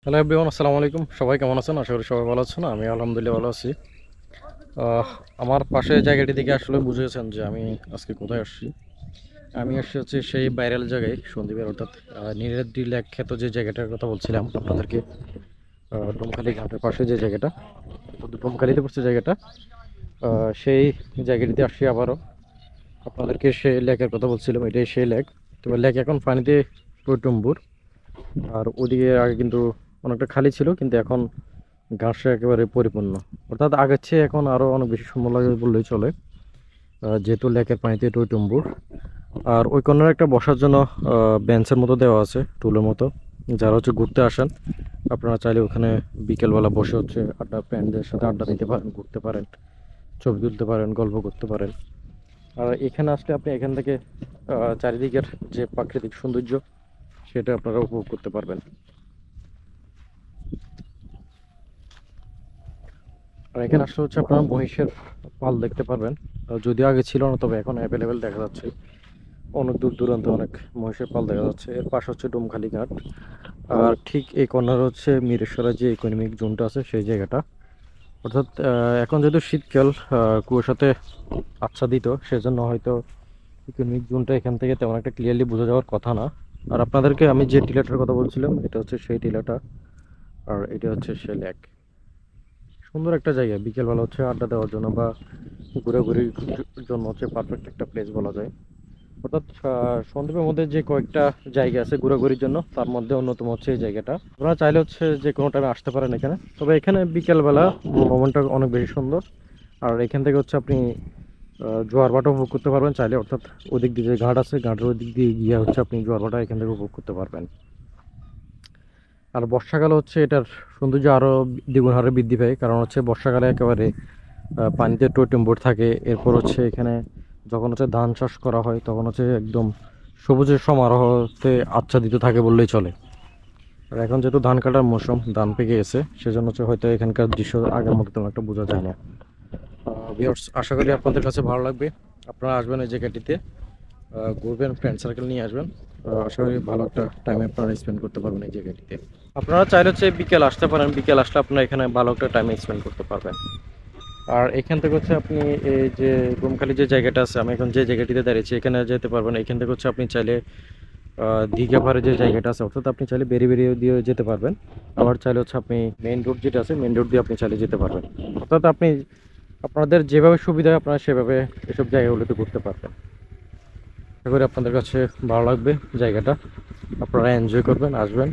Hello everyone, আসসালামু আলাইকুম। সবাই কেমন আছেন? আশা করি সবাই ভালো আছেন। আমি আলহামদুলিল্লাহ ভালো আছি। আমার পাশে জায়গাটি থেকে আসলে বুঝেছেন যে আমি আজকে কোথায় আসছি। আমি আসছি হচ্ছে সেই ভাইরাল জায়গায় সন্দ্বীপের, অর্থাৎ নীরেদ্রি লেক খ্যাত যে জায়গাটার কথা বলছিলাম আপনাদেরকে। ডোমখালি ঘাটের পাশে যে জায়গাটা, ডোমখালিতে পড়ছে জায়গাটা, সেই জায়গাটিতে আসছি আবারও। আপনাদেরকে সেই লেকের কথা বলছিলাম, এটাই সেই লেক। তবে লেক এখন পানিতে টইটুম্বুর। আর ওদিকে আগে কিন্তু অনেকটা খালি ছিল, কিন্তু এখন ঘাসে একেবারে পরিপূর্ণ। অর্থাৎ আগের চেয়ে এখন আরও অনেক বেশি সুন্দর লাগে বললেই চলে, যেহেতু লেকের পানিতে টইটুম্বুর। আর ওই কর্নারে একটা বসার জন্য বেঞ্চের মতো দেওয়া আছে, টুলের মতো। যারা হচ্ছে ঘুরতে আসেন, আপনারা চাইলে ওখানে বিকেলবেলা বসে হচ্ছে ফ্রেন্ডদের সাথে আড্ডা দিতে পারেন, ঘুরতে পারেন, ছবি তুলতে পারেন, গল্প করতে পারেন। আর এখানে আসলে আপনি এখান থেকে চারিদিকের যে প্রাকৃতিক সৌন্দর্য, সেটা আপনারা উপভোগ করতে পারবেন। আর এখানে আসলে হচ্ছে আপনারা মহিষের পাল দেখতে পারবেন। যদিও আগে ছিল না, তবে এখন অ্যাভেলেবেল দেখা যাচ্ছে। অনেক দূর দূরান্তে অনেক মহিষের পাল দেখা যাচ্ছে। এর পাশে হচ্ছে ডোমখালি ঘাট। আর ঠিক এই কর্নার হচ্ছে মিরেশ্বরা যে ইকোনমিক জোনটা আছে, সেই জায়গাটা। অর্থাৎ এখন যেহেতু শীতকাল, কুয়াশাতে আচ্ছাদিত, সেজন্য হয়তো ইকোনমিক জোনটা এখান থেকে তেমন একটা ক্লিয়ারলি বোঝা যাওয়ার কথা না। আর আপনাদেরকে আমি যে টিলাটার কথা বলছিলাম, এটা হচ্ছে সেই টিলাটা। আর এটা হচ্ছে সেই লেক। সুন্দর একটা জায়গা, বিকেলবেলা হচ্ছে আড্ডা দেওয়ার জন্য বা ঘোরাঘুরির জন্য হচ্ছে পারফেক্ট একটা প্লেস বলা যায়। অর্থাৎ সন্দ্বীপের মধ্যে যে কয়েকটা জায়গা আছে ঘোরাঘুরির জন্য, তার মধ্যে অন্যতম হচ্ছে এই জায়গাটা। আপনারা চাইলে হচ্ছে যে কোনো টাইমে আসতে পারেন এখানে। তবে এখানে বিকেলবেলা মোমেন্টটা অনেক বেশি সুন্দর। আর এখান থেকে হচ্ছে আপনি জোয়ার ভাটা উপভোগ করতে পারবেন চাইলে। অর্থাৎ ওদিক দিয়ে যে ঘাট আছে, ঘাটের ওই দিক দিয়ে গিয়ে হচ্ছে আপনি জোয়ার ভাটা এখান থেকে উপভোগ করতে পারবেন। আর বর্ষাকালে হচ্ছে এটার সৌন্দর্য আরও দ্বিগুণ হারে বৃদ্ধি পায়, কারণ হচ্ছে বর্ষাকালে একেবারে পানিতে টইটুম্বুর থাকে। এরপর হচ্ছে এখানে যখন হচ্ছে ধান চাষ করা হয়, তখন হচ্ছে একদম সবুজের সমারোহতে আচ্ছাদিত থাকে বললেই চলে। আর এখন যেহেতু ধান কাটার মৌসুম, ধান পেকে গেছে, সেজন্য হচ্ছে হয়তো এখানকার দৃশ্য আগের মতো তেমন একটা বোঝা যায় না। ভিউয়ার্স, আশা করি আপনাদের কাছে ভালো লাগবে। আপনারা আসবেন এই জায়গাটিতে, ঘুরবেন, ফ্রেন্ড সার্কেল নিয়ে আসবেন। আশা করি ভালো একটা টাইম আপনারা স্পেন্ড করতে পারবেন এই জায়গাটিতে। আপনারা চাইলে হচ্ছে বিকেল আসতে পারেন, বিকেল আসলে আপনারা এখানে ভালো একটা টাইম স্পেন্ড করতে পারবেন। আর এখান থেকে হচ্ছে আপনি এই যে ডোমখালি যে জায়গাটা আছে, আমি এখন যে জায়গাটিতে দাঁড়িয়েছি, এখানে যেতে পারবেন। এখান থেকে হচ্ছে আপনি চাইলে দীঘা পাড়ে যে জায়গাটা আছে, অর্থাৎ আপনি চাইলে বেরিয়ে বেরিয়ে দিয়ে যেতে পারবেন। আবার চাইলে হচ্ছে আপনি মেইন রোড যেটা আছে, মেইন রোড দিয়ে আপনি চাইলে যেতে পারবেন। অর্থাৎ আপনি আপনাদের যেভাবে সুবিধা হয় আপনারা সেভাবে এসব জায়গাগুলোতে ঘুরতে পারবেন। আশা করি আপনাদের কাছে ভালো লাগবে জায়গাটা, আপনারা এনজয় করবেন, আসবেন।